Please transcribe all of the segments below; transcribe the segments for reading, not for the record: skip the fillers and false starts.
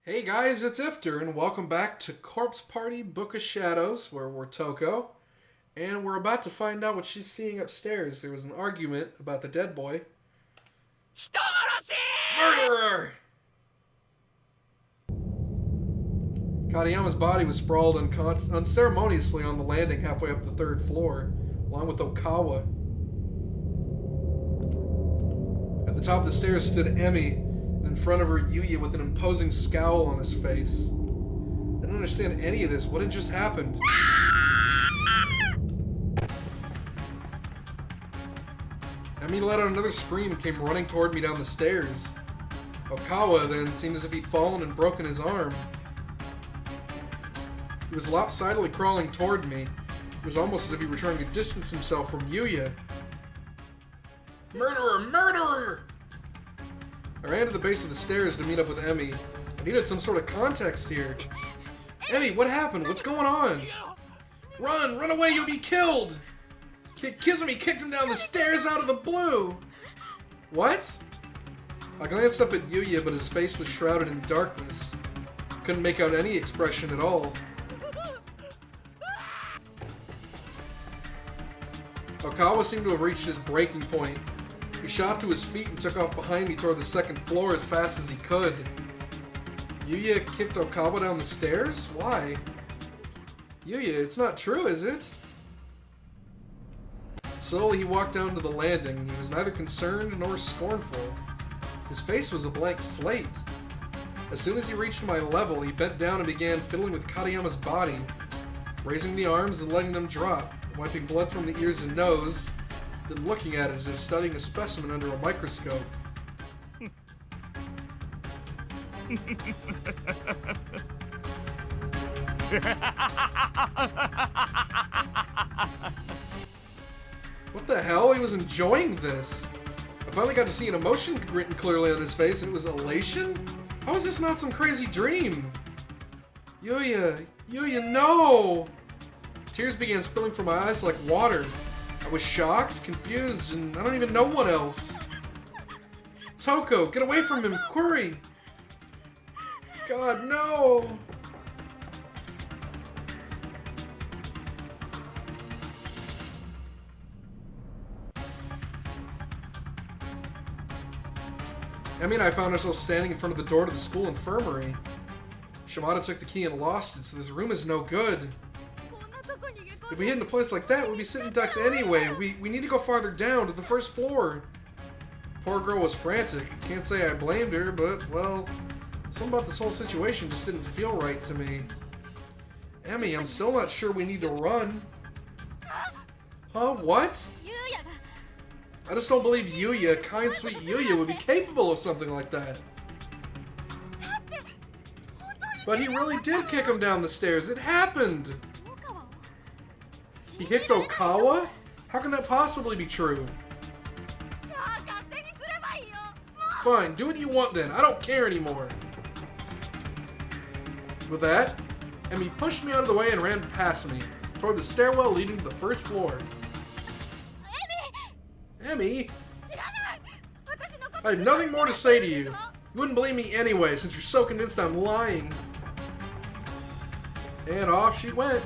Hey guys, it's Ifter, and welcome back to Corpse Party Book of Shadows, where we're Toko, and we're about to find out what she's seeing upstairs. There was an argument about the dead boy. Murderer! Kadayama's body was sprawled unceremoniously on the landing halfway up the third floor, along with Okawa. At the top of the stairs stood Emi, and in front of her Yuya with an imposing scowl on his face. I didn't understand any of this. What had just happened? Emi let out another scream and came running toward me down the stairs. Okawa then seemed as if he'd fallen and broken his arm. He was lopsidedly crawling toward me. It was almost as if he were trying to distance himself from Yuya. Murderer! Murderer! I ran to the base of the stairs to meet up with Emi. I needed some sort of context here. Emi, what happened? What's going on? Run! Run away! You'll be killed! Kizumi kicked him down the stairs out of the blue! What? I glanced up at Yuya, but his face was shrouded in darkness. Couldn't make out any expression at all. Okawa seemed to have reached his breaking point. He shot to his feet and took off behind me toward the second floor as fast as he could. Yuya kicked Okawa down the stairs? Why? Yuya, it's not true, is it? Slowly he walked down to the landing. He was neither concerned nor scornful. His face was a blank slate. As soon as he reached my level, he bent down and began fiddling with Kadayama's body, raising the arms and letting them drop, wiping blood from the ears and nose, then looking at it as if studying a specimen under a microscope. What the hell? He was enjoying this. I finally got to see an emotion written clearly on his face, and it was elation? How is this not some crazy dream? Yuya, no! Tears began spilling from my eyes like water. I was shocked, confused, and I don't even know what else. Toko, get away from him, Kuri! God, no! Emi and I found ourselves standing in front of the door to the school infirmary. Shimada took the key and lost it, so this room is no good. If we hid in a place like that, we'd be sitting ducks anyway. We need to go farther down, to the first floor. Poor girl was frantic. Can't say I blamed her, but, well, something about this whole situation just didn't feel right to me. Emi, I'm still not sure we need to run. Huh? What? I just don't believe Yuya, kind sweet Yuya, would be capable of something like that. But he really did kick him down the stairs. It happened! He kicked Okawa? How can that possibly be true? Fine, do what you want then. I don't care anymore. With that, Emi pushed me out of the way and ran past me, toward the stairwell leading to the first floor. Emi? I have nothing more to say to you. You wouldn't believe me anyway, since you're so convinced I'm lying. And off she went.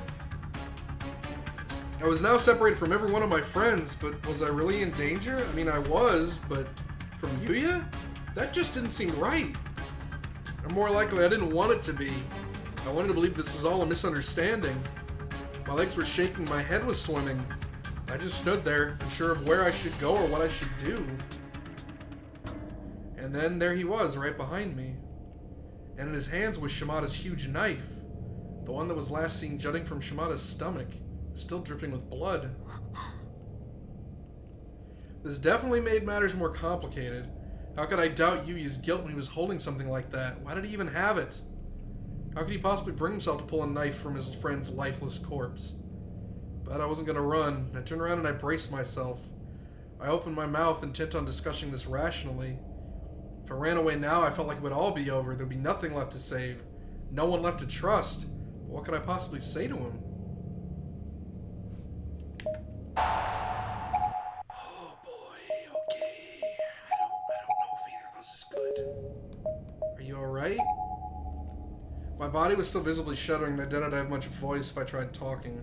I was now separated from every one of my friends, but was I really in danger? I mean, I was, but from Yuya? That just didn't seem right. Or more likely, I didn't want it to be. I wanted to believe this was all a misunderstanding. My legs were shaking, my head was swimming. I just stood there, unsure of where I should go or what I should do. And then there he was, right behind me. And in his hands was Shimada's huge knife. The one that was last seen jutting from Shimada's stomach, still dripping with blood. This definitely made matters more complicated. How could I doubt Yuya's guilt when he was holding something like that? Why did he even have it? How could he possibly bring himself to pull a knife from his friend's lifeless corpse? But I wasn't going to run. I turned around and I braced myself. I opened my mouth intent on discussing this rationally. If I ran away now, I felt like it would all be over. There'd be nothing left to save. No one left to trust. But what could I possibly say to him? Oh boy, My body was still visibly shuddering, and I didn't have much voice if I tried talking.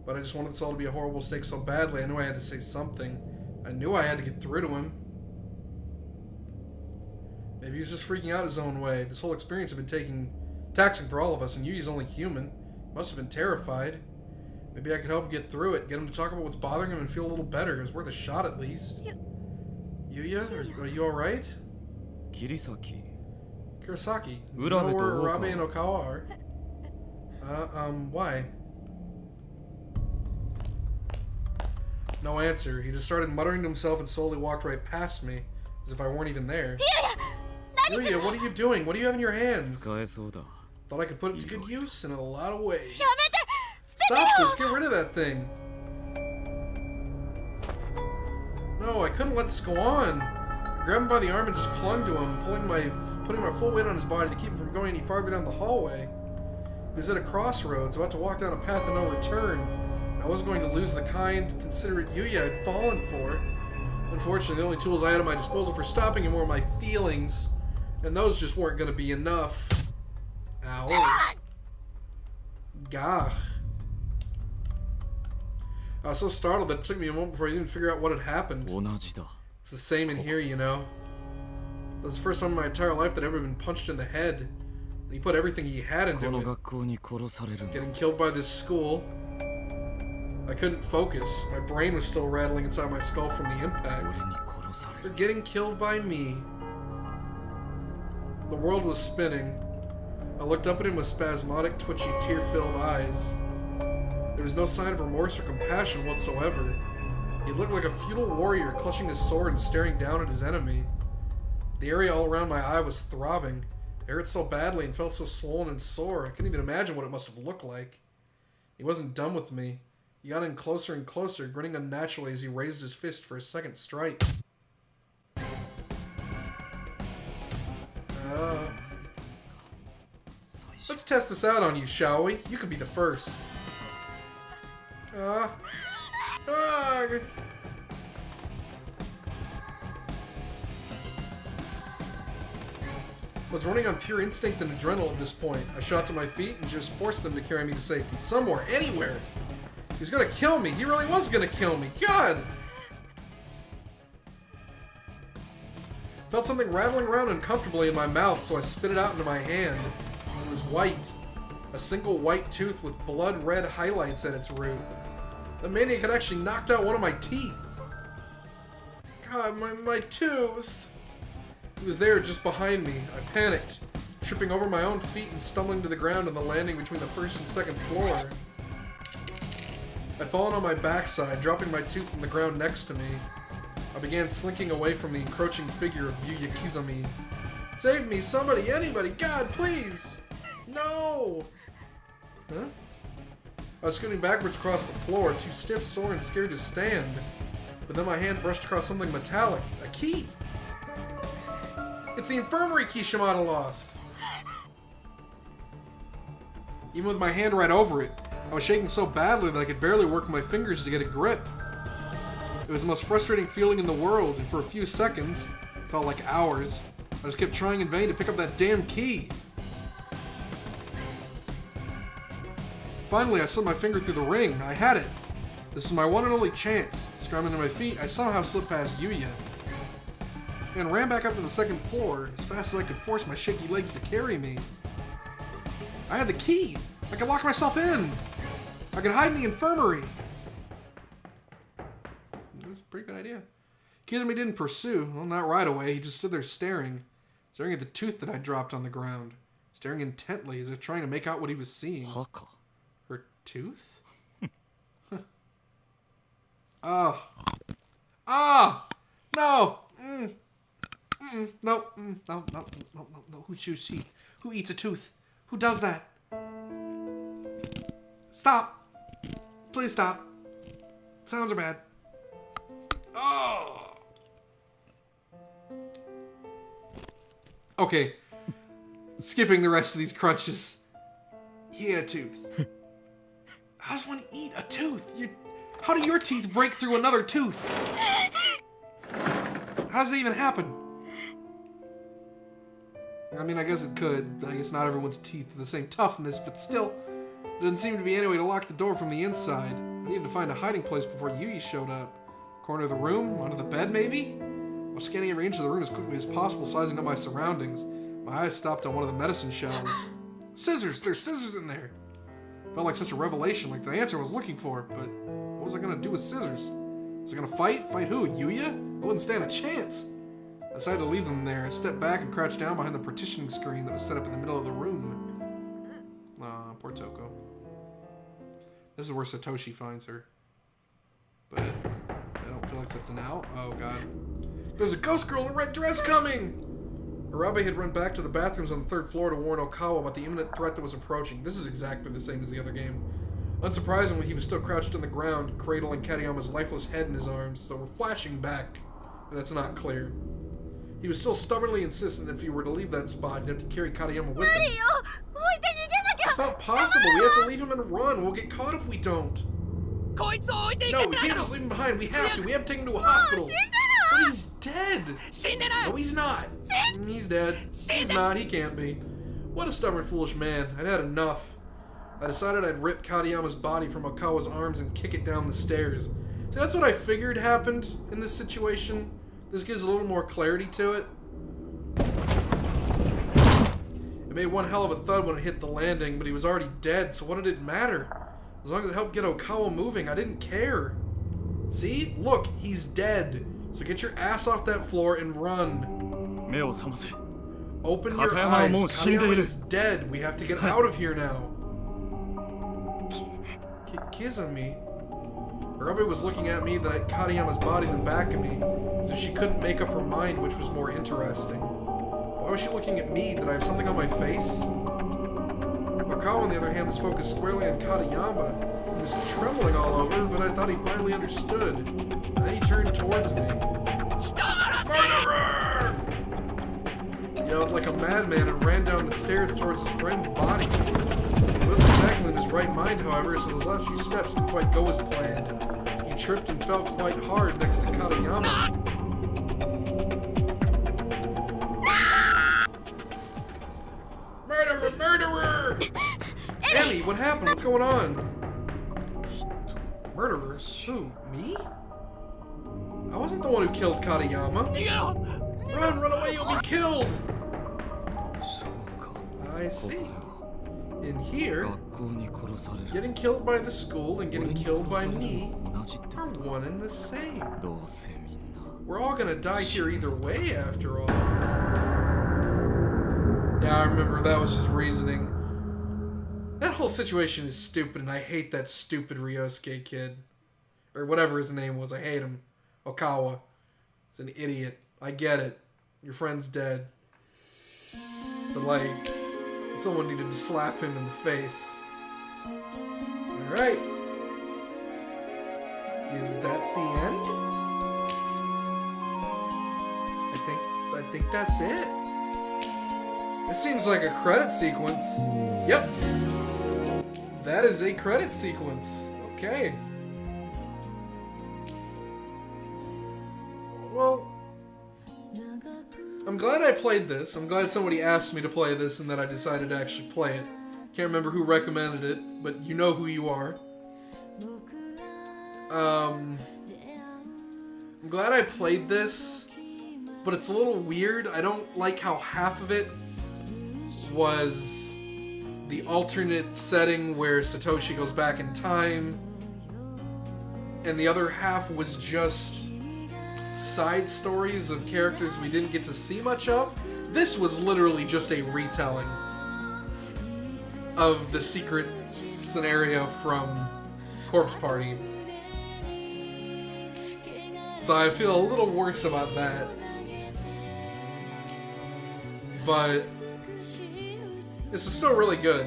But I just wanted this all to be a horrible mistake so badly, I knew I had to say something. I knew I had to get through to him. Maybe he was just freaking out his own way. This whole experience had been taxing for all of us, and Yuya's only human. Must have been terrified. Maybe I could help him get through it, get him to talk about what's bothering him and feel a little better. It was worth a shot at least. Yuya, are you alright? Kisaragi. Kisaragi. Do you know where Urabe and Okawa are? Why? No answer. He just started muttering to himself and slowly walked right past me, as if I weren't even there. Yuya, what are you doing? What do you have in your hands? Thought I could put it to good use in a lot of ways. Stop this! Get rid of that thing! No, I couldn't let this go on. I grabbed him by the arm and just clung to him, putting my full weight on his body to keep him from going any farther down the hallway. He was at a crossroads, about to walk down a path of no return. I wasn't going to lose the kind, considerate Yuya I'd fallen for. Unfortunately, the only tools I had at my disposal for stopping him were my feelings, and those just weren't going to be enough. Ow. Gah. I was so startled that it took me a moment before I even figured out what had happened. It's the same in here, you know. That was the first time in my entire life that I'd ever been punched in the head. And he put everything he had into it. Getting killed by this school. I couldn't focus. My brain was still rattling inside my skull from the impact. They're getting killed by me. The world was spinning. I looked up at him with spasmodic, twitchy, tear-filled eyes. There was no sign of remorse or compassion whatsoever. He looked like a feudal warrior clutching his sword and staring down at his enemy. The area all around my eye was throbbing. It hurt so badly and felt so swollen and sore, I couldn't even imagine what it must have looked like. He wasn't done with me. He got in closer and closer, grinning unnaturally as he raised his fist for a second strike. Let's test this out on you, shall we? You can be the first. I was running on pure instinct and adrenaline at this point. I shot to my feet and just forced them to carry me to safety. Somewhere, anywhere. He was gonna kill me. He really was gonna kill me. God! Felt something rattling around uncomfortably in my mouth, so I spit it out into my hand. It was white. A single white tooth with blood-red highlights at its root. The maniac had actually knocked out one of my teeth. God, my tooth! He was there just behind me. I panicked, tripping over my own feet and stumbling to the ground on the landing between the first and second floor. I'd fallen on my backside, dropping my tooth on the ground next to me. I began slinking away from the encroaching figure of Yuya Kizami. Save me, somebody, anybody, God, please! No! Huh? I was scooting backwards across the floor, too stiff, sore, and scared to stand. But then my hand brushed across something metallic. A key! It's the infirmary key Shimada lost! Even with my hand right over it, I was shaking so badly that I could barely work my fingers to get a grip. It was the most frustrating feeling in the world, and for a few seconds, it felt like hours, I just kept trying in vain to pick up that damn key. Finally, I slid my finger through the ring. I had it. This was my one and only chance. Scrambling to my feet, I somehow slipped past Yuya and ran back up to the second floor as fast as I could force my shaky legs to carry me. I had the key. I could lock myself in. I could hide in the infirmary. That's a pretty good idea. Kizami didn't pursue. Well, not right away. He just stood there staring at the tooth that I dropped on the ground. Staring intently as if trying to make out what he was seeing. Her tooth? No! No. Who chews teeth? Who eats a tooth? Who does that? Stop! Please stop. Sounds are bad. Oh! Okay. Skipping the rest of these crunches. He ate a tooth. How does one eat a tooth? How do your teeth break through another tooth? How does it even happen? I mean, I guess it could. I guess not everyone's teeth are the same toughness, but still, there didn't seem to be any way to lock the door from the inside. I needed to find a hiding place before Yui showed up. Corner of the room? Under the bed, maybe? I was scanning every inch of the room as quickly as possible, sizing up my surroundings. My eyes stopped on one of the medicine shelves. Scissors! There's scissors in there! Felt like such a revelation, like the answer I was looking for, but what was I gonna do with scissors? Was I gonna fight? Fight who? Yuya? I wouldn't stand a chance. I decided to leave them there. I stepped back and crouched down behind the partitioning screen that was set up in the middle of the room. Poor Toko. This is where Satoshi finds her. But I don't feel like that's an out. Oh god. There's a ghost girl in a red dress coming! Arabe had run back to the bathrooms on the 3rd floor to warn Okawa about the imminent threat that was approaching. This is exactly the same as the other game. Unsurprisingly, he was still crouched on the ground, cradling Katayama's lifeless head in his arms, so we're flashing back. That's not clear. He was still stubbornly insistent that if he were to leave that spot, he'd have to carry Katayama with him. It's not possible. We have to leave him and run. We'll get caught if we don't. No, we can't just leave him behind. We have to. We have to take him to a hospital. But he's dead. No, he's not. He's dead. He's not. He can't be. What a stubborn, foolish man. I'd had enough. I decided I'd rip Katayama's body from Okawa's arms and kick it down the stairs. See, that's what I figured happened in this situation. This gives a little more clarity to it. It made one hell of a thud when it hit the landing, but he was already dead, so what did it matter? As long as it helped get Okawa moving, I didn't care. See? Look, he's dead. So get your ass off that floor and run. Open your eyes. Katayama is dead. We have to get out of here now. Kizami. Arabe was looking at me, then at Katayama's body, then back at me, as if she couldn't make up her mind which was more interesting. Why was she looking at me? Did I have something on my face? Okawa, on the other hand, was focused squarely on Katayama. He was trembling all over, but I thought he finally understood. And then he turned towards me. Murderer! Yelled like a madman and ran down the stairs towards his friend's body. He wasn't exactly in his right mind, however, so those last few steps didn't quite go as planned. He tripped and fell quite hard next to Katayama. Murderer! Murderer! Emmy, what happened? What's going on? Murderer? Who? Me? I wasn't the one who killed Katayama. Run away, you'll be killed! I see. In here, getting killed by the school and getting killed by me are one and the same. We're all gonna die here either way, after all. Yeah, I remember that was his reasoning. That whole situation is stupid, and I hate that stupid Ryosuke kid. Or whatever his name was, I hate him. Okawa. He's an idiot. I get it. Your friend's dead. But like, someone needed to slap him in the face. Alright. Is that the end? I think that's it. This seems like a credit sequence. Yep. That is a credit sequence. Okay. Well, I'm glad I played this. I'm glad somebody asked me to play this and that I decided to actually play it. Can't remember who recommended it, but you know who you are. I'm glad I played this, but it's a little weird. I don't like how half of it was the alternate setting where Satoshi goes back in time, and the other half was just side stories of characters we didn't get to see much of. This was literally just a retelling of the secret scenario from Corpse Party. So I feel a little worse about that. But this is still really good.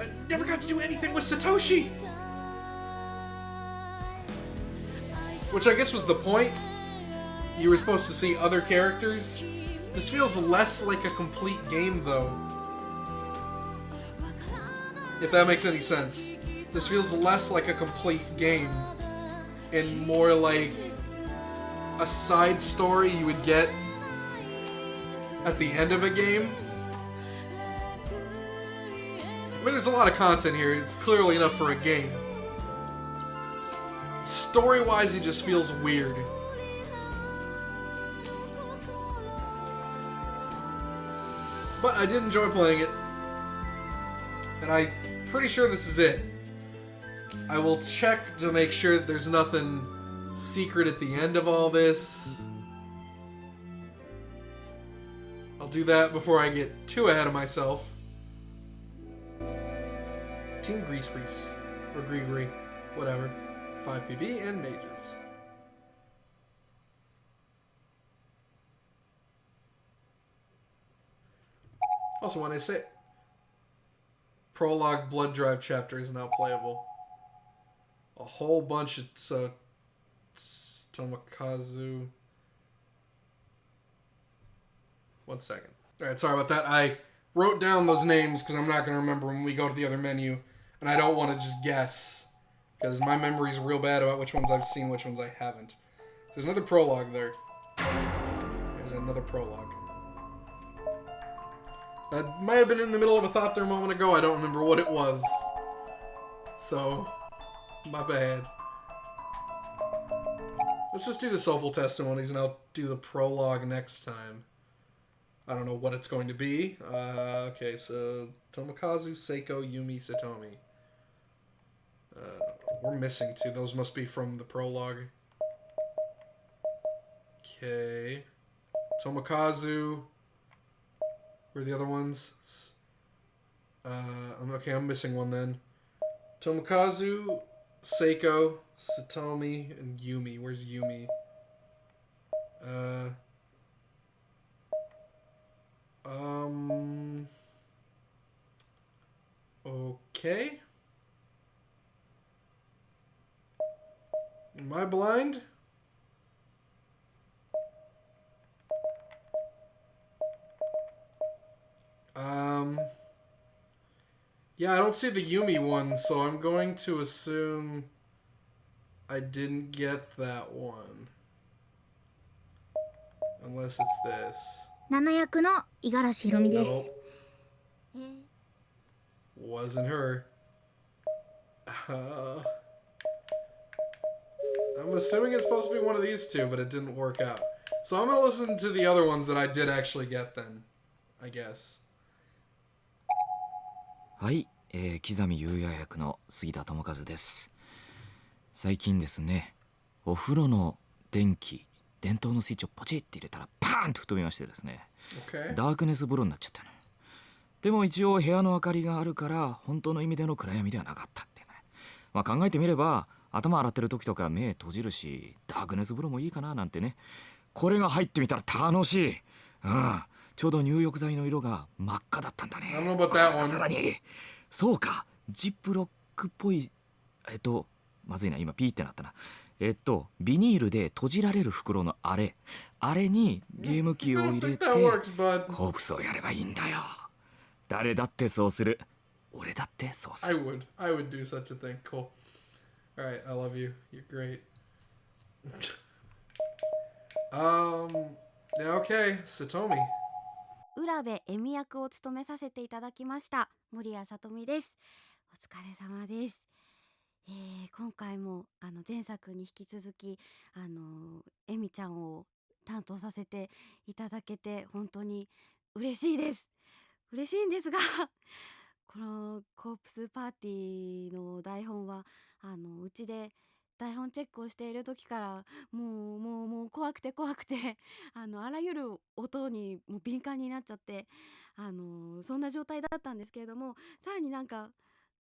I never got to do anything with Satoshi! Which I guess was the point. You were supposed to see other characters. This feels less like a complete game, though. If that makes any sense. This feels less like a complete game and more like a side story you would get at the end of a game. I mean, there's a lot of content here. It's clearly enough for a game. Story-wise, it just feels weird. But I did enjoy playing it. And I'm pretty sure this is it. I will check to make sure that there's nothing secret at the end of all this. I'll do that before I get too ahead of myself. Team Grisly. Or Gree, whatever. 5 PB and mages. Also, when I say prologue blood drive chapter is now playable, a whole bunch of Tomokazu. 1 second. Alright, sorry about that. I wrote down those names because I'm not going to remember when we go to the other menu, and I don't want to just guess because my memory is real bad about which ones I've seen, which ones I haven't. There's another prologue there. There's another prologue. That might have been in the middle of a thought there a moment ago. I don't remember what it was. So, my bad. Let's just do the soulful testimonies and I'll do the prologue next time. I don't know what it's going to be. Okay, so Tomokazu, Seiko, Yumi, Satomi. We're missing 2. Those must be from the prologue. Okay. Tomokazu. Where are the other ones? I'm missing one then. Tomokazu, Seiko, Satomi, and Yumi. Where's Yumi? Okay. Am I blind? Yeah, I don't see the Yumi one, so I'm going to assume I didn't get that one. Unless it's this. 7役の五十嵐ひろみです。 Nope. Wasn't her. I'm assuming it's supposed to be one of these 2, but it didn't work out. So I'm going to listen to the other ones that I did actually get then, I guess. はい、刻み優也役の杉田智和です。最近ですね、お風呂の電灯のスイッチをポチって入れたらパーンと吹っ飛びましてですね、Okay. ダークネス風呂になっちゃったの。でも一応部屋の明かりがあるから本当の意味での暗闇ではなかったってね。まあ考えてみれば頭洗ってる時とか目閉じるし、ダークネス風呂もいいかななんてね。これが入ってみたら楽しい。うん。ちょうど入浴剤の色が真っ赤だったんだね。I don't know about that one. さらにそうか、ジップロックっぽいまずいな、今ピーってなったな。ビニールで閉じられる袋のあれにゲーム機を入れてコープスをやればいいんだよ。誰だってそうする。俺だってそうする。I would do such a thing. Cool. Alright, I love you. You're great. Yeah, okay. Satomi. 浦部恵美役を務めさせていただきました森谷さとみです。お疲れ様です。今回も前作に引き続き恵美ちゃんを担当させていただけて本当に嬉しいです。嬉しいんですがこのコープスパーティーの台本はうちで台本チェックをしている時からもう怖くてあらゆる音にもう敏感になっちゃってそんな状態だったんですけれども、さらになんか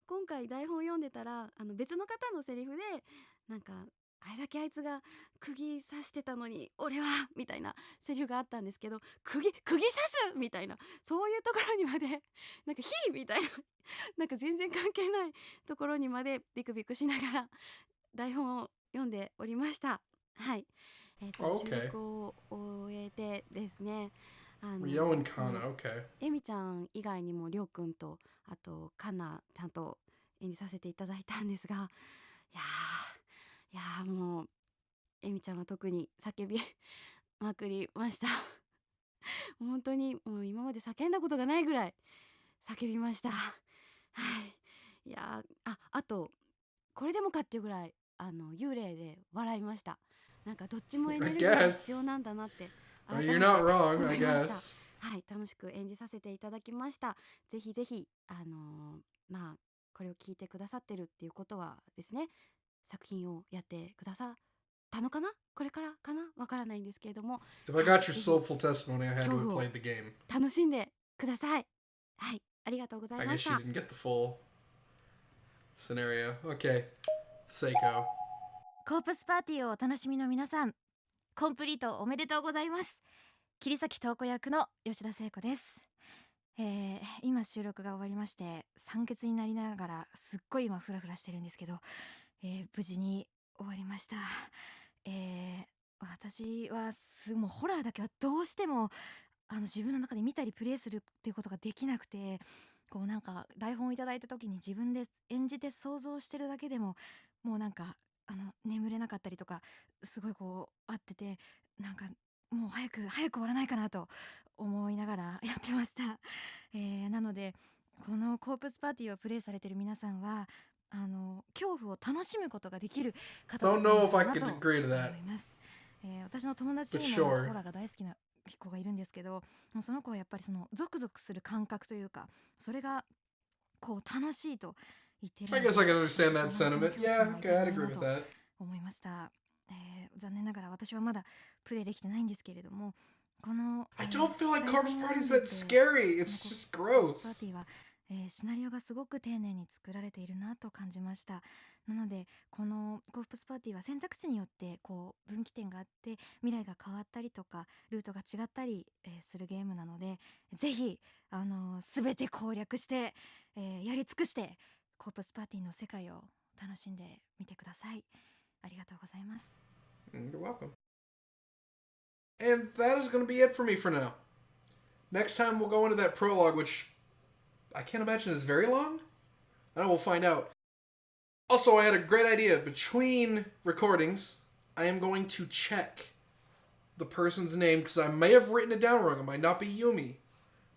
今回台本読んでたら別の方のセリフでなんかあれだけあいつが釘刺してたのに俺はみたいなセリフがあったんですけど、釘刺すみたいなそういうところにまでなんか火みたいななんか全然関係ないところにまでビクビクしながら台本を読んでおりました。はい。Okay. 収録を終えてですね。Ryo and Kana, okay. エミちゃん以外にもりょうくんとあとカナちゃんと演じさせていただいたんですが、いやーもうエミちゃんは特に叫びまくりました。本当にもう今まで叫んだことがないぐらい叫びました。いやー、あとこれでもかっていうぐらい幽霊で笑いました。なんかどっちもエネルギーが必要なんだなって改め You're て not wrong, 思 I いました。 guess. はい、楽しく演じさせていただきました。ぜひぜひまあこれを聞いてくださってるっていうことはですね、作品をやってくださったのかな、これからかな、わからないんですけれども、 If I はい、 got your ぜひ soulful testimony, I had to 恐 have 怖を played the game. 楽しんでください。はい、ありがとうござい I ま guess し she た。 didn't get the full scenario. Okay. Seiko. コープスパーティーをお楽しみの皆さん、コンプリートおめでとうございます。桐崎瞳子役の吉田聖子です。今収録が終わりまして酸欠になりながらすっごい今フラフラしてるんですけど、無事に終わりました。私はもうホラーだけはどうしても自分の中で見たりプレイするっていうことができなくて、こうなんか台本をいただいた時に自分で演じて想像してるだけでももうなんか眠れなかったりとかすごいこうあってて、なんかもう早く終わらないかなと思いながらやってました。なのでこのコープスパーティーをプレイされてる皆さんは恐怖を楽しむことができる方た Don't ちなの know if か I な could と agree to 思 that. います。私の友達 But に sure. もホラーが大好きな子がいるんですけど、もうその子はやっぱりそのゾクゾクする感覚というか、それがこう楽しいと言っている I の guess I で、 can understand that 私はその sentiment. 境地 Yeah, にはい okay, けな I'd い agree な with と that. 思いました。残念ながら私はまだプレイできてないんですけれども、この I don't feel like 台 corpse 本を parties 読ん that でて scary. こ It's の just コープスパー gross. ティーは、シナリオがすごく丁寧に作られているなと感じました。なのでこのコープスパーティーは選択肢によってこう分岐点があって未来が変わったりとかルートが違ったり、するゲームなので、ぜひ全て攻略して、やり尽くしてコープスパーティーの世界を楽しんでみてください。ありがとうございます。 You're welcome. And that is going to be it for me for now. Next time we'll go into that prologue, which I can't imagine is very long. I know, we'll find out. Also, I had a great idea. Between recordings, I am going to check the person's name because I may have written it down wrong. It might not be Yumi.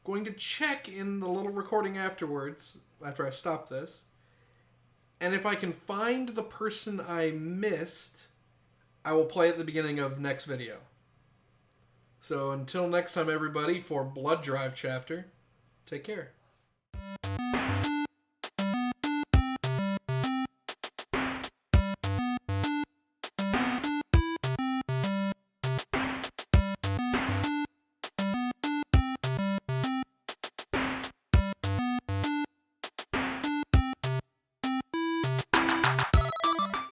Going to check in the little recording afterwards, after I stop this. And if I can find the person I missed, I will play at the beginning of next video. So until next time, everybody, for Blood Drive chapter, take care.